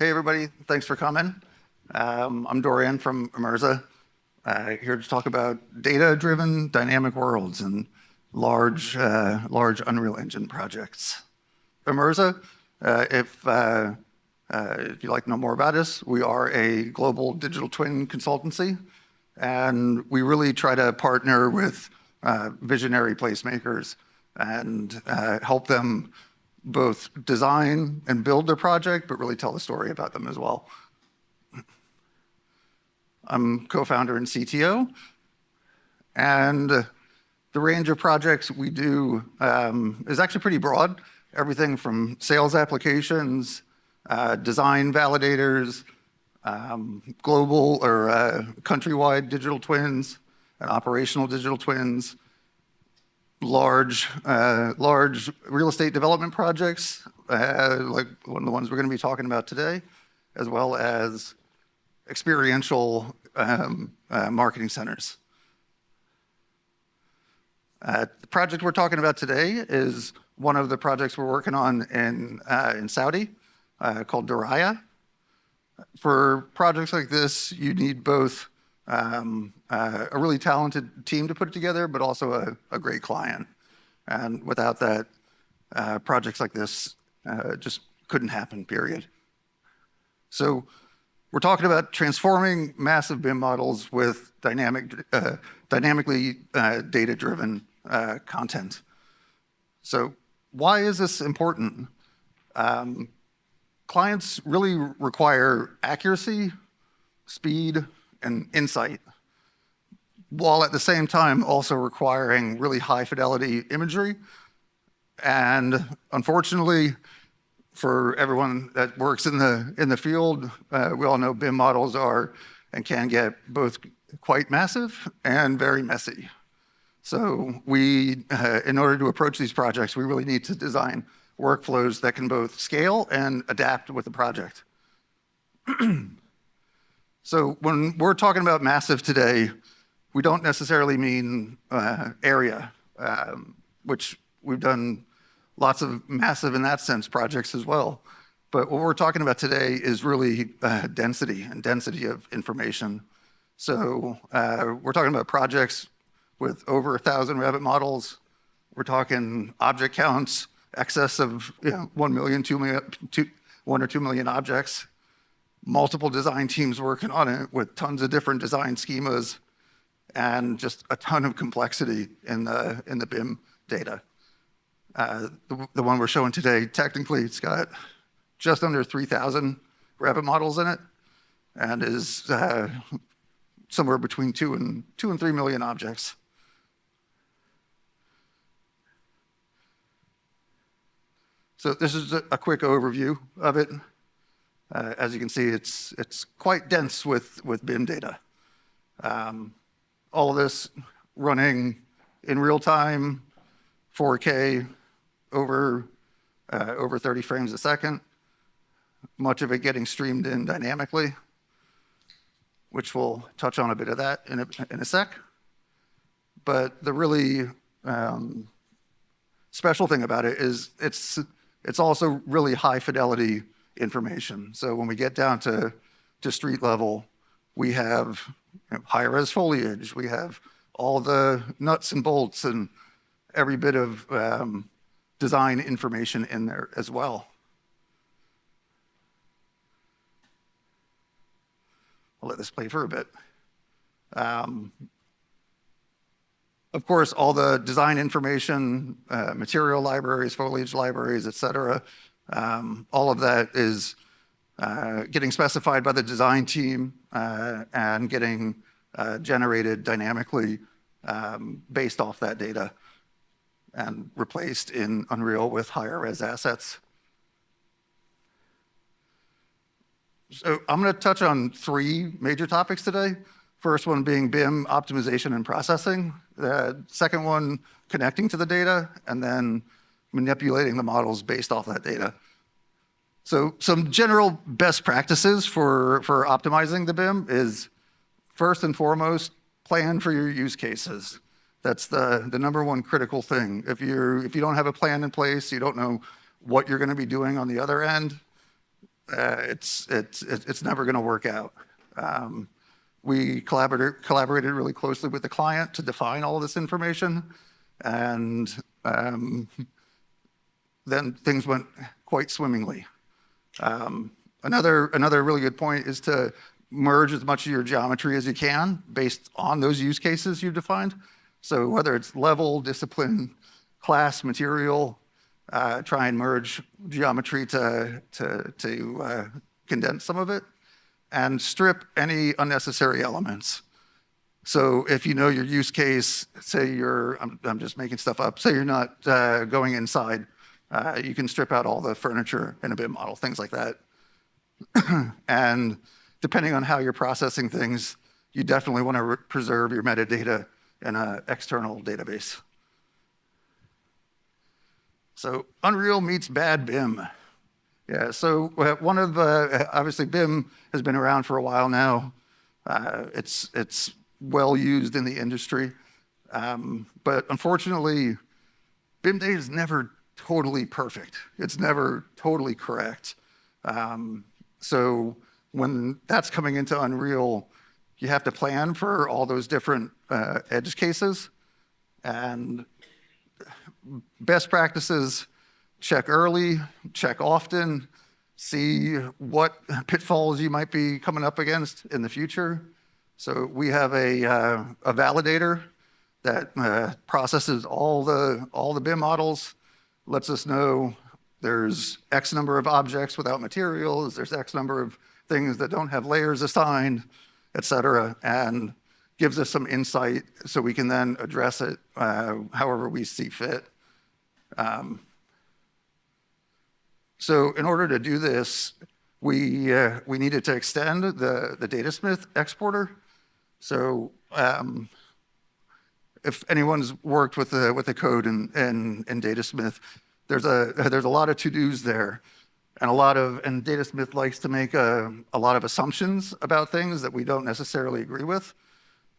Hey everybody, thanks for coming. I'm Dorian from Imerza, here to talk about data-driven dynamic worlds and large Unreal Engine projects. Imerza, if you'd like to know more about us, we are a global digital twin consultancy, and we really try to partner with visionary placemakers and help them both design and build their project, but really tell the story about them as well. I'm co-founder and CTO, and the range of projects we do is actually pretty broad. Everything from sales applications, design validators, global or countrywide digital twins, and operational digital twins, large real estate development projects, like one of the ones we're going to be talking about today, as well as experiential marketing centers. The project we're talking about today is one of the projects we're working on in Saudi, called Diriyah. For projects like this, you need both a really talented team to put it together, but also a great client. And without that, projects like this just couldn't happen, period. So we're talking about transforming massive BIM models with dynamically data-driven content. So why is this important? Clients really require accuracy, speed, and insight, while at the same time also requiring really high fidelity imagery. And unfortunately, for everyone that works in the field, we all know BIM models are and can get both quite massive and very messy. So we, in order to approach these projects, we really need to design workflows that can both scale and adapt with the project. So when we're talking about massive today, we don't necessarily mean area, which we've done lots of massive in that sense projects as well. But what we're talking about today is really density of information. So we're talking about projects with over 1,000 Revit models. We're talking object counts, excess of 1 million, 1 or 2 million objects, multiple design teams working on it with tons of different design schemas, and just a ton of complexity in the BIM data. The one we're showing today, technically, it's got just under 3,000 Revit models in it, and is somewhere between 2 and 3 million objects. So this is a quick overview of it. As you can see, it's quite dense with BIM data. All of this running in real time, 4K, over 30 frames a second. Much of it getting streamed in dynamically, which we'll touch on a bit of that in a sec. But the really special thing about it is it's also really high fidelity information. So when we get down to street level, we have high res foliage, we have all the nuts and bolts and every bit of design information in there as well. I'll let this play for a bit. Of course, all the design information, material libraries, foliage libraries, et cetera, all of that is getting specified by the design team and getting generated dynamically based off that data and replaced in Unreal with higher res assets. So I'm going to touch on 3 major topics today. First one being BIM optimization and processing. The second one, connecting to the data, and then manipulating the models based off that data. So some general best practices for optimizing the BIM is, first and foremost, plan for your use cases. That's the number one critical thing. If you don't have a plan in place, you don't know what you're going to be doing on the other end, it's never going to work out. We collaborated really closely with the client to define all of this information, and then things went quite swimmingly. Another really good point is to merge as much of your geometry as you can based on those use cases you've defined. So whether it's level, discipline, class, material, try and merge geometry to condense some of it, and strip any unnecessary elements. So if you know your use case, say I'm just making stuff up, say you're not going inside, you can strip out all the furniture in a BIM model, things like that. And depending on how you're processing things, you definitely want to preserve your metadata in an external database. So Unreal meets bad BIM. Yeah, so one of obviously BIM has been around for a while now. It's well used in the industry, but unfortunately, BIM data is never totally perfect. It's never totally correct. So when that's coming into Unreal, you have to plan for all those different edge cases. And best practices: check early, check often, see what pitfalls you might be coming up against in the future. So we have a validator that processes all the BIM models, lets us know there's X number of objects without materials, there's X number of things that don't have layers assigned, et cetera, and gives us some insight so we can then address it however we see fit. So in order to do this, we needed to extend the Datasmith exporter. So if anyone's worked with the code in Datasmith, there's a lot of to-dos there, and Datasmith likes to make a lot of assumptions about things that we don't necessarily agree with.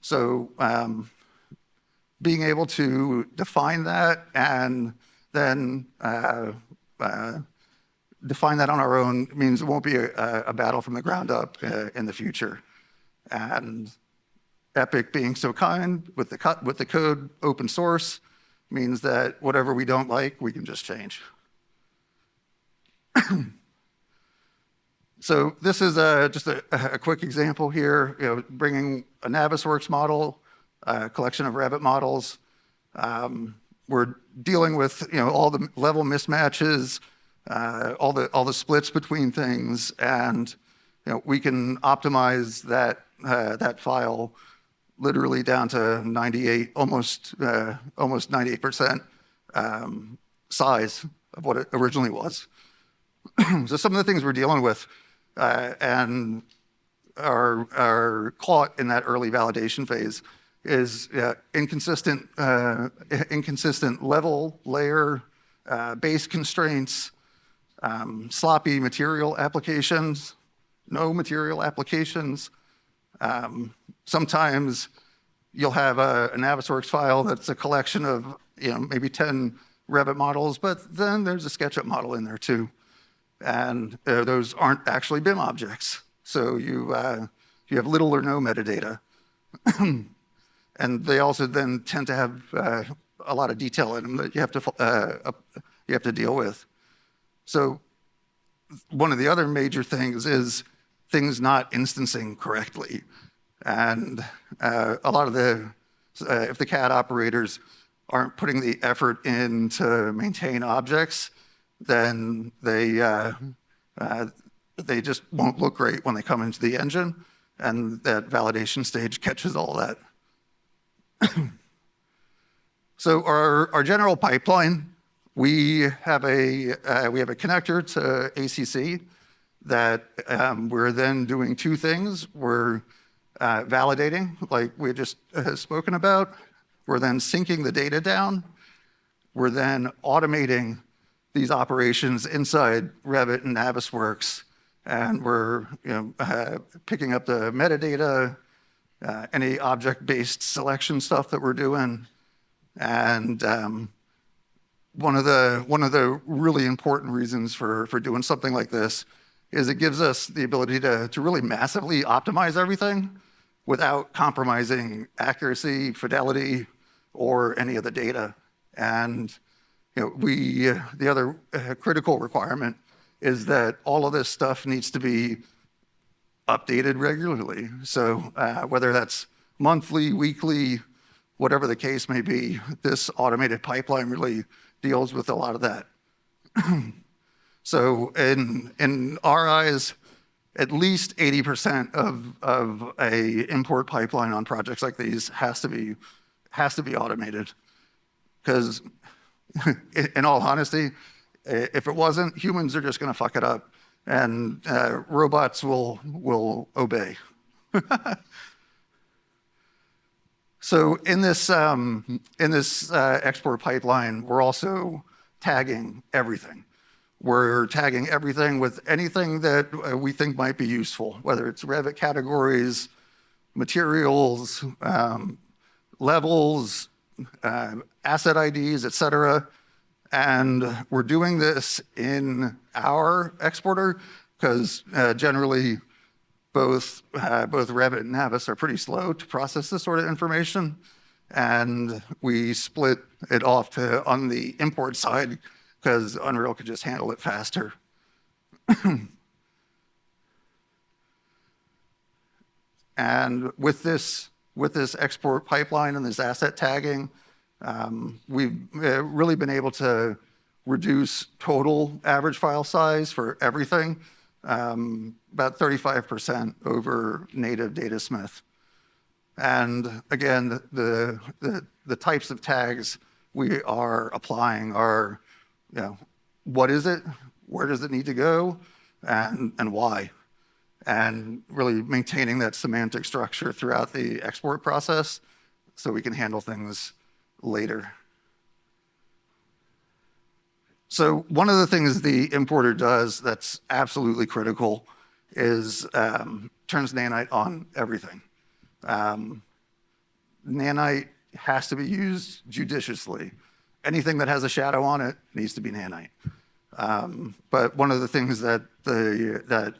So being able to define that and then define that on our own means it won't be a battle from the ground up in the future. And Epic being so kind with the code open source means that whatever we don't like, we can just change. So this is just a quick example here, bringing a Navisworks model, a collection of Revit models. We're dealing with all the level mismatches, all the splits between things, and we can optimize that file literally down to 98, almost 98% size of what it originally was. So some of the things we're dealing with and are caught in that early validation phase is inconsistent level, layer, base constraints, sloppy material applications, no material applications. Sometimes you'll have a Navisworks file that's a collection of maybe 10 Revit models, but then there's a SketchUp model in there too. And those aren't actually BIM objects. So you have little or no metadata. And they also then tend to have a lot of detail in them that you have to deal with. So one of the other major things is things not instancing correctly. And a lot of if the CAD operators aren't putting the effort in to maintain objects, then they just won't look great when they come into the engine, and that validation stage catches all that. So our general pipeline, we have a connector to ACC that we're then doing two things. We're validating, like we just spoken about. We're then syncing the data down. We're then automating these operations inside Revit and Navisworks, and we're picking up the metadata, any object-based selection stuff that we're doing, and one of the really important reasons for doing something like this is it gives us the ability to really massively optimize everything without compromising accuracy, fidelity, or any of the data. And the other critical requirement is that all of this stuff needs to be updated regularly. So whether that's monthly, weekly, whatever the case may be, this automated pipeline really deals with a lot of that. So in our eyes, at least 80% of a import pipeline on projects like these has to be automated. Because in all honesty, if it wasn't, humans are just going to fuck it up, and robots will obey. So in this export pipeline, we're also tagging everything. We're tagging everything with anything that we think might be useful, whether it's Revit categories, materials, levels, asset IDs, et cetera. And we're doing this in our exporter because generally both Revit and Navis are pretty slow to process this sort of information. And we split it off to on the import side because Unreal could just handle it faster. And with this export pipeline and this asset tagging, we've really been able to reduce total average file size for everything, about 35% over native Datasmith. And again, the types of tags we are applying are, what is it? Where does it need to go? And why? And really maintaining that semantic structure throughout the export process so we can handle things later. So one of the things the importer does that's absolutely critical is turns nanite on everything. Nanite has to be used judiciously. Anything that has a shadow on it needs to be nanite. But one of the things that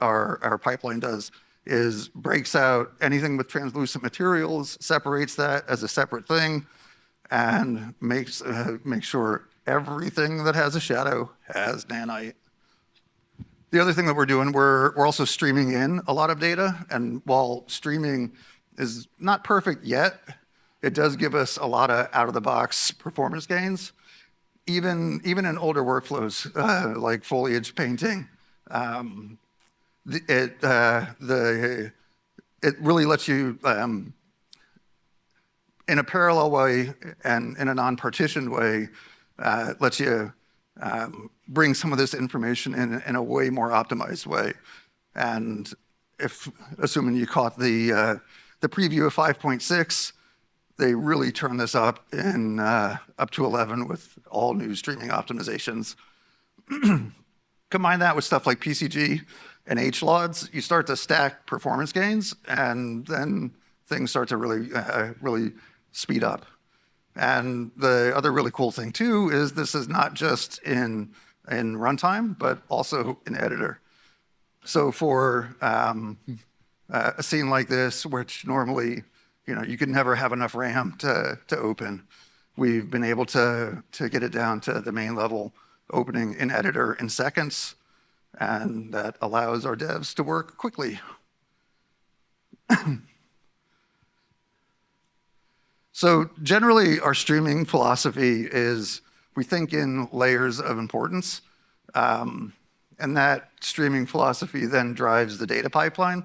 our pipeline does is breaks out anything with translucent materials, separates that as a separate thing, and makes sure everything that has a shadow has nanite. The other thing that we're doing, we're also streaming in a lot of data, and while streaming is not perfect yet, it does give us a lot of out-of-the-box performance gains. Even in older workflows like foliage painting, it really lets you, in a parallel way and in a non-partitioned way, lets you bring some of this information in a way more optimized way. And assuming you caught the preview of 5.6, they really turn this up to 11 with all new streaming optimizations. Combine that with stuff like PCG and HLODs, you start to stack performance gains, and then things start to really speed up. And the other really cool thing too is this is not just in runtime, but also in editor. So for a scene like this, which normally you could never have enough RAM to open, we've been able to get it down to the main level opening in editor in seconds, and that allows our devs to work quickly. So generally, our streaming philosophy is we think in layers of importance, and that streaming philosophy then drives the data pipeline.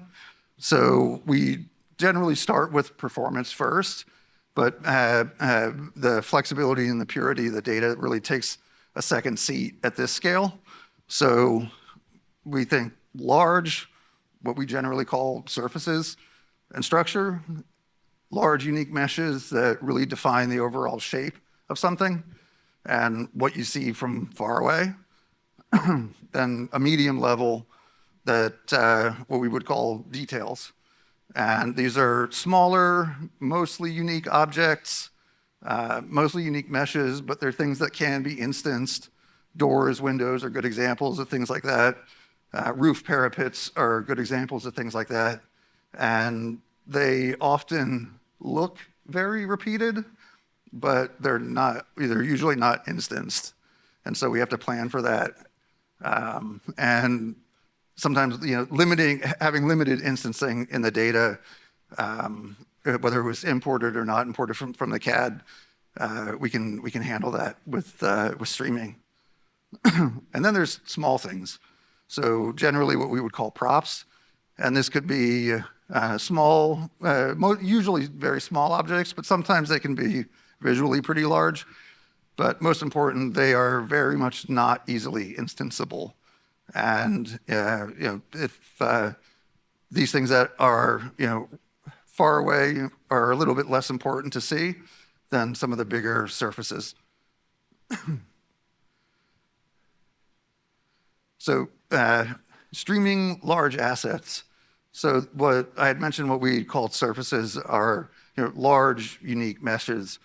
So we generally start with performance first, but the flexibility and the purity of the data really takes a second seat at this scale. So we think large, what we generally call surfaces and structure, large unique meshes that really define the overall shape of something and what you see from far away. Then a medium level that what we would call details. And these are smaller, mostly unique objects, mostly unique meshes, but they're things that can be instanced. Doors, windows are good examples of things like that. Roof parapets are good examples of things like that. And they often look very repeated, but they're usually not instanced. And so we have to plan for that. And sometimes, having limited instancing in the data, whether it was imported or not imported from the CAD, we can handle that with streaming. And then there's small things. So generally what we would call props, and this could be small, usually very small objects, but sometimes they can be visually pretty large. But most important, they are very much not easily instanceable. And if these things that are far away are a little bit less important to see than some of the bigger surfaces. So streaming large assets. So what I had mentioned, what we called surfaces are large, unique meshes,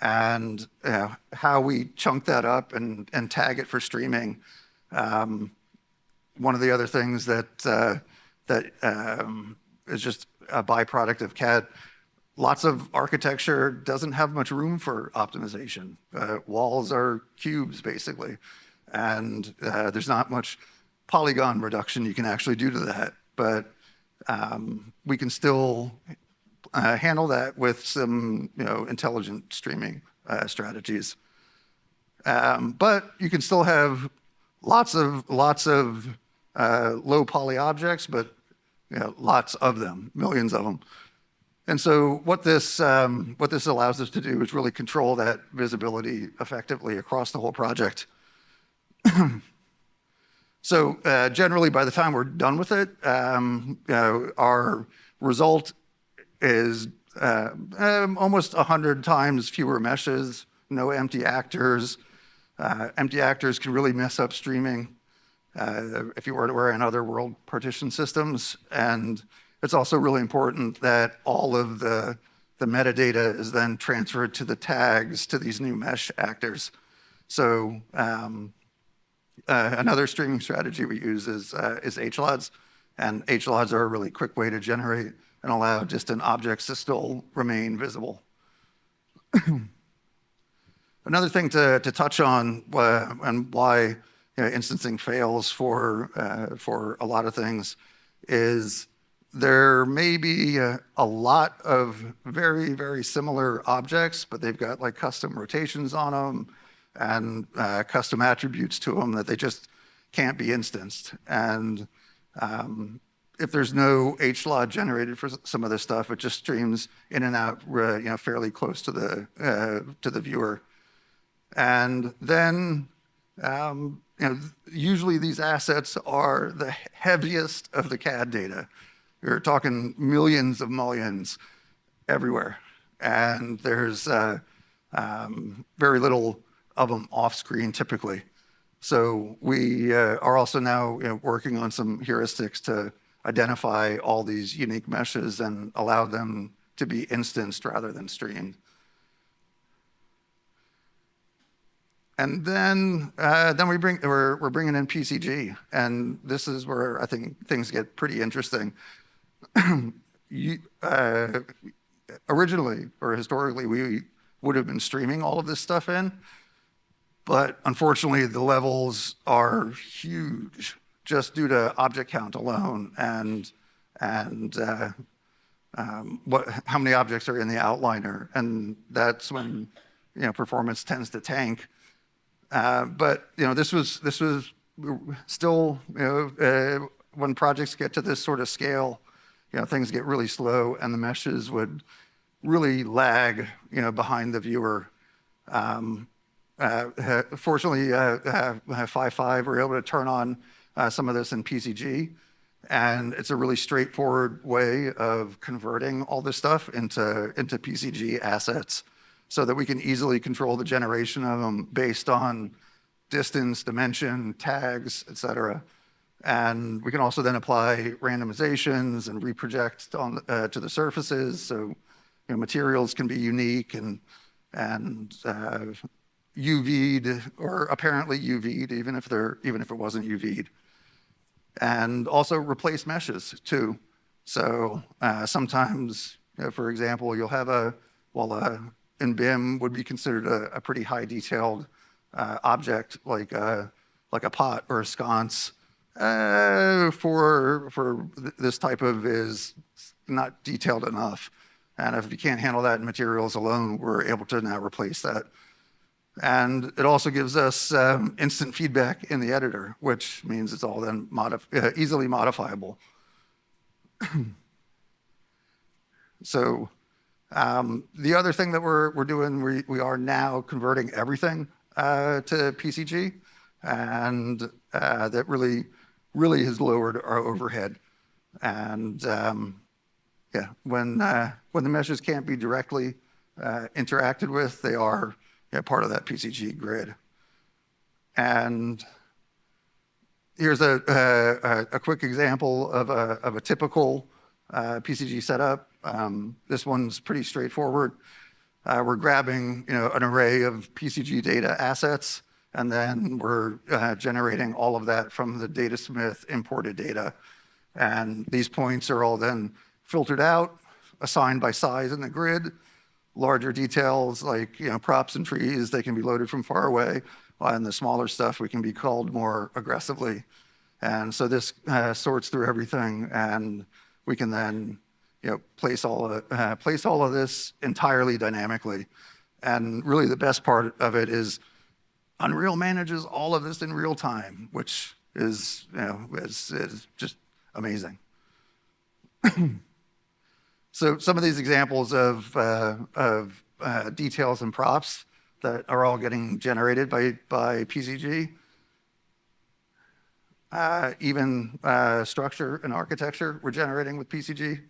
and how we chunk that up and tag it for streaming. One of the other things that is just a byproduct of CAD. Lots of architecture doesn't have much room for optimization. Walls are cubes, basically. And there's not much polygon reduction you can actually do to that. But we can still handle that with some intelligent streaming strategies. But you can still have lots of low poly objects, but lots of them, millions of them. And so what this allows us to do is really control that visibility effectively across the whole project. So generally, by the time we're done with it, our result is almost 100 times fewer meshes, no empty actors. Empty actors can really mess up streaming if you were to wear in other world partition systems. And it's also really important that all of the metadata is then transferred to the tags to these new mesh actors. So another streaming strategy we use is HLODs. And HLODs are a really quick way to generate and allow distant objects to still remain visible. Another thing to touch on and why instancing fails for a lot of things is there may be a lot of very, very similar objects, but they've got like custom rotations on them and custom attributes to them that they just can't be instanced. And if there's no HLOD generated for some of this stuff, it just streams in and out, fairly close to the viewer. And then, usually these assets are the heaviest of the CAD data. We're talking millions of mullions everywhere. And there's very little of them off screen typically. So we are also now working on some heuristics to identify all these unique meshes and allow them to be instanced rather than streamed. And then we're bringing in PCG, and this is where I think things get pretty interesting. Originally or historically, we would have been streaming all of this stuff in, but unfortunately, the levels are huge just due to object count alone and how many objects are in the outliner, and that's when performance tends to tank. But this was still when projects get to this sort of scale, things get really slow, and the meshes would really lag behind the viewer. Fortunately, 5.5 we're able to turn on some of this in PCG, and it's a really straightforward way of converting all this stuff into PCG assets, so that we can easily control the generation of them based on distance, dimension, tags, et cetera. And we can also then apply randomizations and reproject to the surfaces. So materials can be unique and UV'd or apparently UV'd, even if it wasn't UV'd. and also replace meshes too. So sometimes, for example, you'll have in BIM would be considered a pretty high detailed object like a pot or a sconce. For this type of is not detailed enough. And if you can't handle that in materials alone, we're able to now replace that. And it also gives us instant feedback in the editor, which means it's all then easily modifiable. So the other thing that we're doing, we are now converting everything to PCG, and that really has lowered our overhead. And yeah, when the meshes can't be directly interacted with, they are part of that PCG grid. And here's a quick example of a typical PCG setup. This one's pretty straightforward. We're grabbing an array of PCG data assets, and then we're generating all of that from the Datasmith imported data. And these points are all then filtered out, assigned by size in the grid. Larger details like props and trees, they can be loaded from far away. And the smaller stuff, we can be called more aggressively. And so this sorts through everything, and we can then place all of this entirely dynamically. And really the best part of it is Unreal manages all of this in real time, which is just amazing. So some of these examples of details and props that are all getting generated by PCG. Even structure and architecture we're generating with PCG.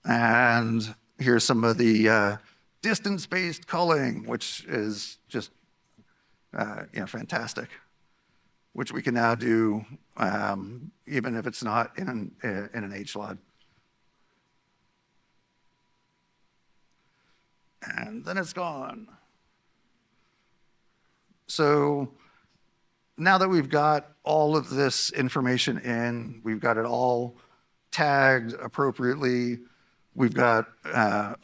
And here's some of the distance-based culling, which is just fantastic, which we can now do even if it's not in an HLOD. And then it's gone. So now that we've got all of this information in, we've got it all tagged appropriately, we've got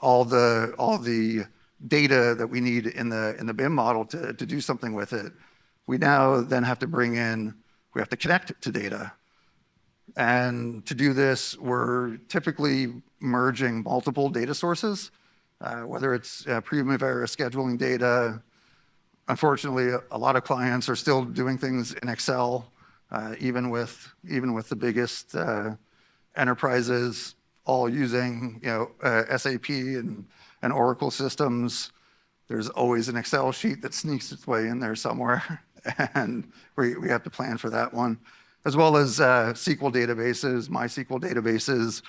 all the data that we need in the BIM model to do something with it. We now then have to we have to connect it to data. And to do this, we're typically merging multiple data sources, whether it's Primavera scheduling data. Unfortunately, a lot of clients are still doing things in Excel, even with the biggest enterprises, all using SAP and Oracle systems. There's always an Excel sheet that sneaks its way in there somewhere, and we have to plan for that one, as well as SQL databases, MySQL databases,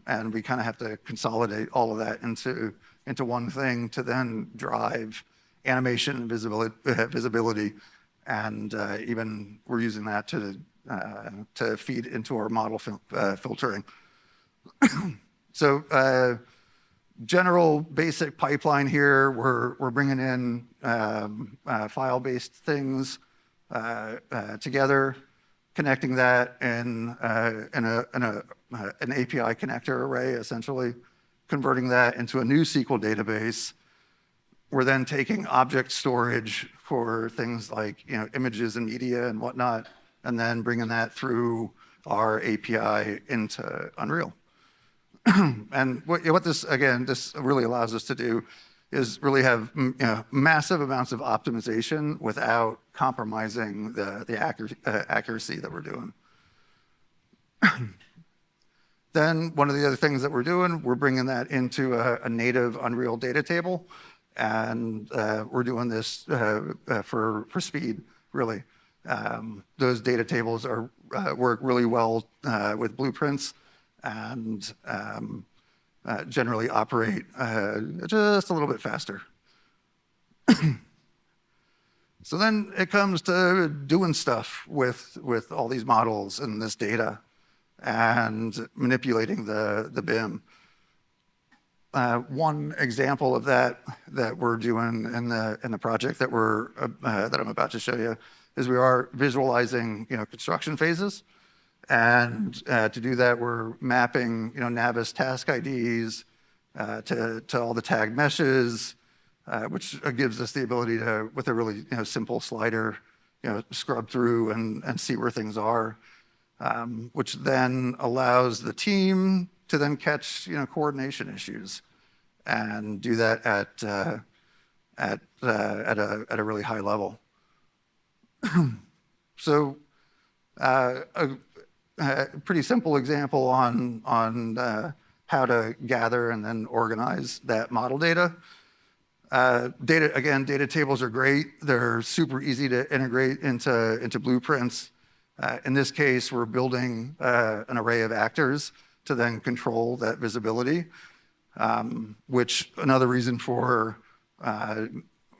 and we kind of have to consolidate all of that into one thing to then drive animation and visibility, and even we're using that to feed into our model filtering. So general basic pipeline here, we're bringing in file-based things together, connecting that in an API connector array, essentially, converting that into a new SQL database. We're then taking object storage for things like images and media and whatnot, and then bringing that through our API into Unreal. And what this really allows us to do is really have massive amounts of optimization without compromising the accuracy that we're doing. Then one of the other things that we're doing, we're bringing that into a native Unreal data table, and we're doing this for speed, really. Those data tables work really well with blueprints and generally operate just a little bit faster. So then it comes to doing stuff with all these models and this data and manipulating the BIM. one example of that we're doing in the project that I'm about to show you is we are visualizing construction phases, and to do that we're mapping Navis task IDs to all the tag meshes, which gives us the ability to, with a really simple slider, scrub through and see where things are, which then allows the team to then catch coordination issues and do that at a really high level. So a pretty simple example on how to gather and then organize that model data. Data tables are great. They're super easy to integrate into blueprints. In this case, we're building an array of actors to then control that visibility, which another reason for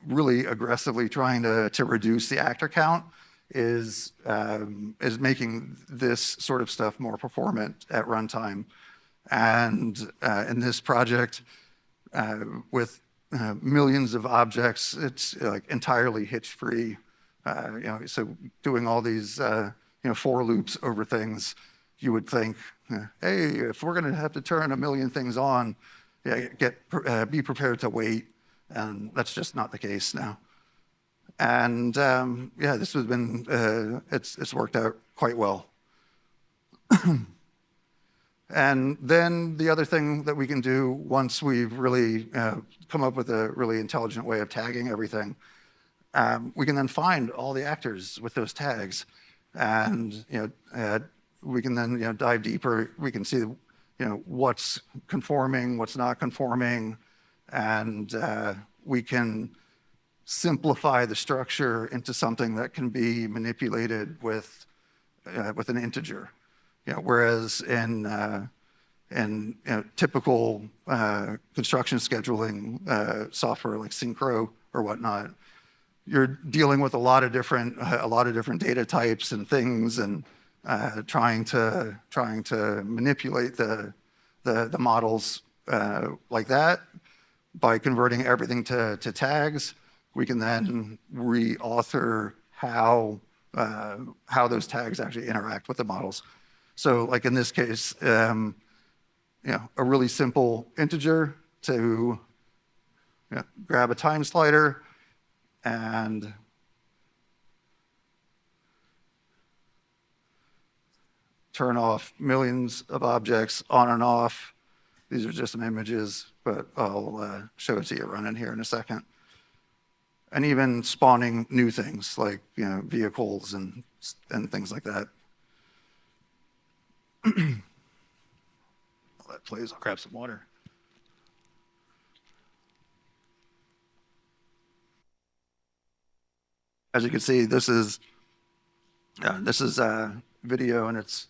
really aggressively trying to reduce the actor count is making this sort of stuff more performant at runtime. And in this project, with millions of objects, it's like entirely hitch-free. So doing all these for loops over things, you would think, hey, if we're going to have to turn a million things on, be prepared to wait, and that's just not the case now. And this has been it's worked out quite well. And then the other thing that we can do once we've really come up with a really intelligent way of tagging everything, we can then find all the actors with those tags, and we can then dive deeper. We can see what's conforming, what's not conforming, and we can simplify the structure into something that can be manipulated with an integer. Whereas in typical construction scheduling software like Synchro or whatnot, you're dealing with a lot of different data types and things, and trying to manipulate the models like that. By converting everything to tags, we can then reauthor how those tags actually interact with the models. So like in this case, a really simple integer to grab a time slider and turn off millions of objects on and off. These are just some images, but I'll show it to you running here in a second. And even spawning new things like vehicles and things like that. While that plays, I'll grab some water. As you can see, this is video, and it's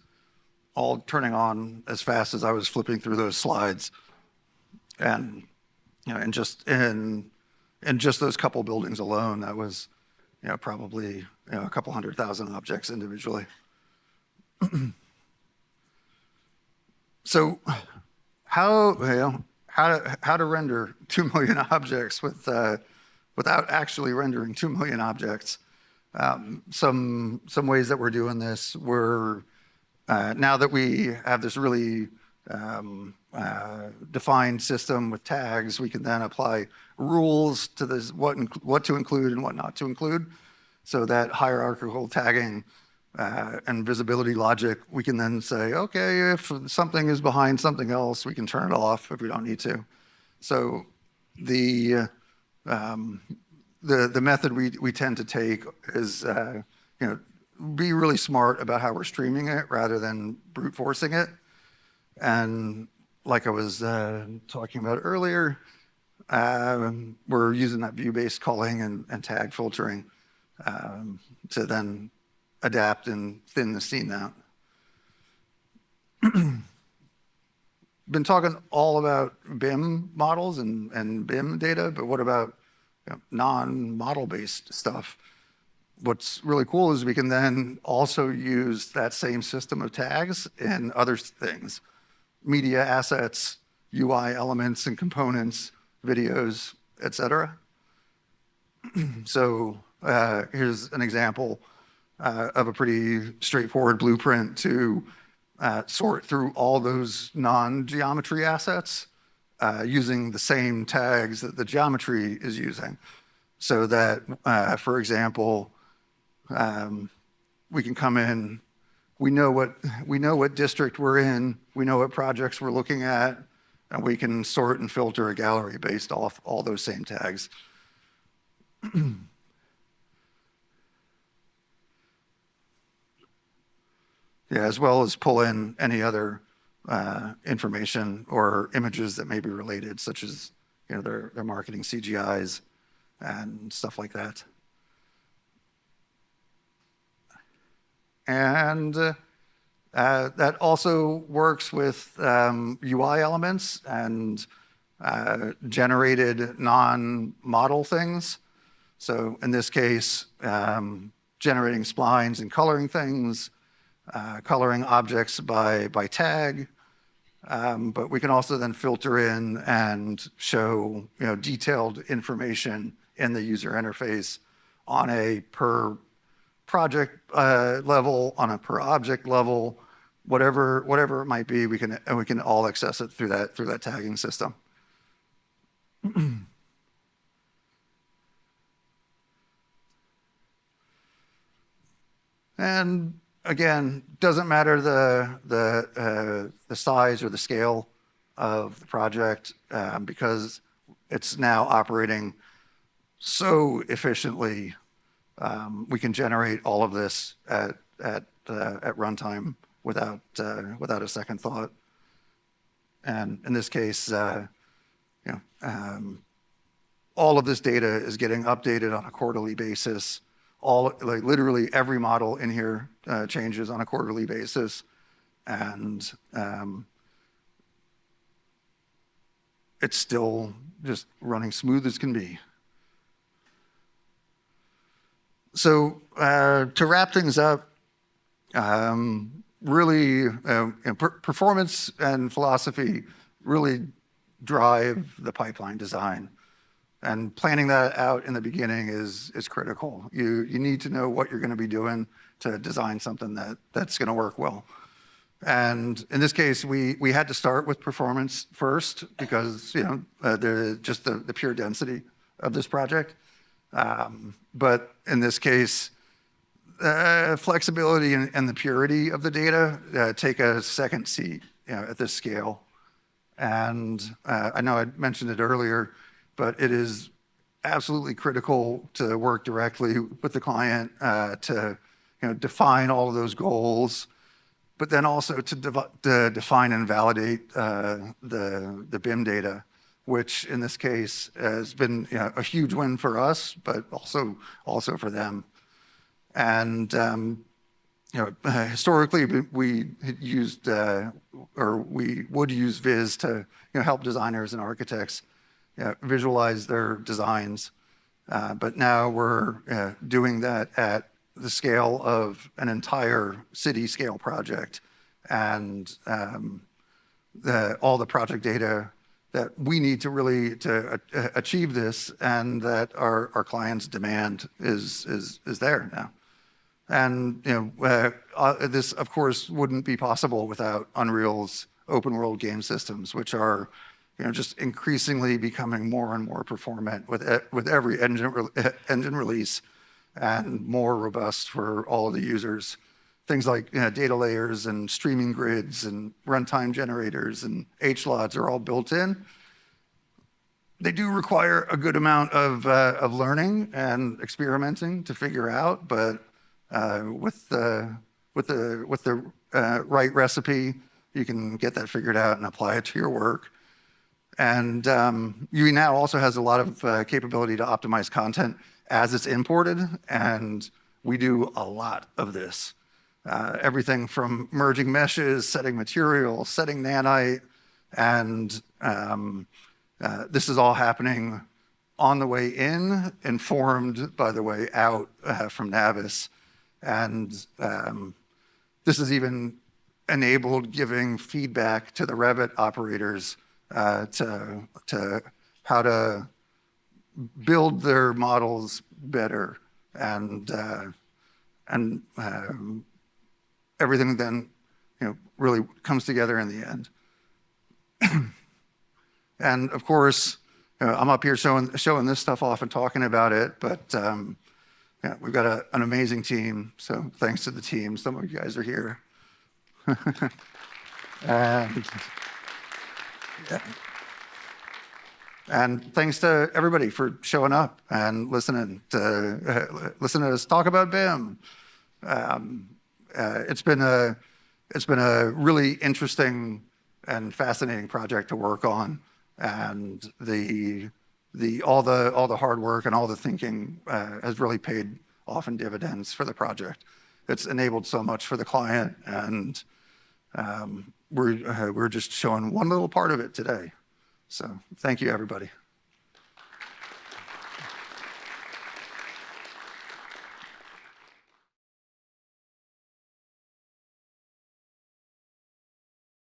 all turning on as fast as I was flipping through those slides. And in just those couple buildings alone, that was probably a couple 100,000 objects individually. So how to render 2 million objects without actually rendering 2 million objects? Some ways that we're doing this, now that we have this really defined system with tags, we can then apply rules to this, what to include and what not to include. So that hierarchical tagging and visibility logic, we can then say, okay, if something is behind something else, we can turn it off if we don't need to. So the method we tend to take is be really smart about how we're streaming it rather than brute forcing it. And like I was talking about earlier, we're using that view-based culling and tag filtering to then adapt and thin the scene out. Been talking all about BIM models and BIM data, but what about non-model based stuff? What's really cool is we can then also use that same system of tags in other things, media assets, UI elements and components, videos, etc. So here's an example of a pretty straightforward blueprint to sort through all those non-geometry assets using the same tags that the geometry is using. So that, for example, we can come in, we know what district we're in, we know what projects we're looking at, and we can sort and filter a gallery based off all those same tags. Yeah, as well as pull in any other information or images that may be related, such as their marketing CGIs and stuff like that. And that also works with UI elements and generated non-model things. So in this case, generating splines and coloring things, coloring objects by tag, but we can also then filter in and show detailed information in the user interface on a per project level, on a per object level, whatever it might be. We can all access it through that tagging system. And again, doesn't matter the size or the scale of the project because it's now operating so efficiently. We can generate all of this at runtime without a second thought. And in this case, all of this data is getting updated on a quarterly basis. Literally every model in here changes on a quarterly basis, and it's still just running smooth as can be. So to wrap things up, really, performance and philosophy really drive the pipeline design. And planning that out in the beginning is critical. You need to know what you're going to be doing to design something that's going to work well. And in this case, we had to start with performance first because just the pure density of this project. But in this case, flexibility and the purity of the data take a second seat at this scale. And I know I mentioned it earlier, but it is absolutely critical to work directly with the client to define all of those goals, but then also to define and validate the BIM data, which in this case has been a huge win for us, but also for them. And historically, we had used we would use Viz to help designers and architects visualize their designs, but now we're doing that at the scale of an entire city scale project, and all the project data that we need to really achieve this, and that our clients' demand is there now. And this, of course, wouldn't be possible without Unreal's open world game systems, which are just increasingly becoming more and more performant with every engine release, and more robust for all of the users. Things like data layers and streaming grids and runtime generators and HLODs are all built in. They do require a good amount of learning and experimenting to figure out, but with the right recipe, you can get that figured out and apply it to your work. And UE now also has a lot of capability to optimize content as it's imported, and we do a lot of this. Everything from merging meshes, setting materials, setting nanite, and this is all happening on the way in, informed by the way out from Navis. And this is even enabled giving feedback to the Revit operators to how to build their models better, and everything then really comes together in the end. And of course, I'm up here showing this stuff off and talking about it, but yeah, we've got an amazing team. So thanks to the team. Some of you guys are here. And, yeah. And thanks to everybody for showing up and listening to us talk about BIM. It's been a really interesting and fascinating project to work on, and all the hard work and all the thinking has really paid off in dividends for the project. It's enabled so much for the client, and we're just showing one little part of it today. So thank you, everybody.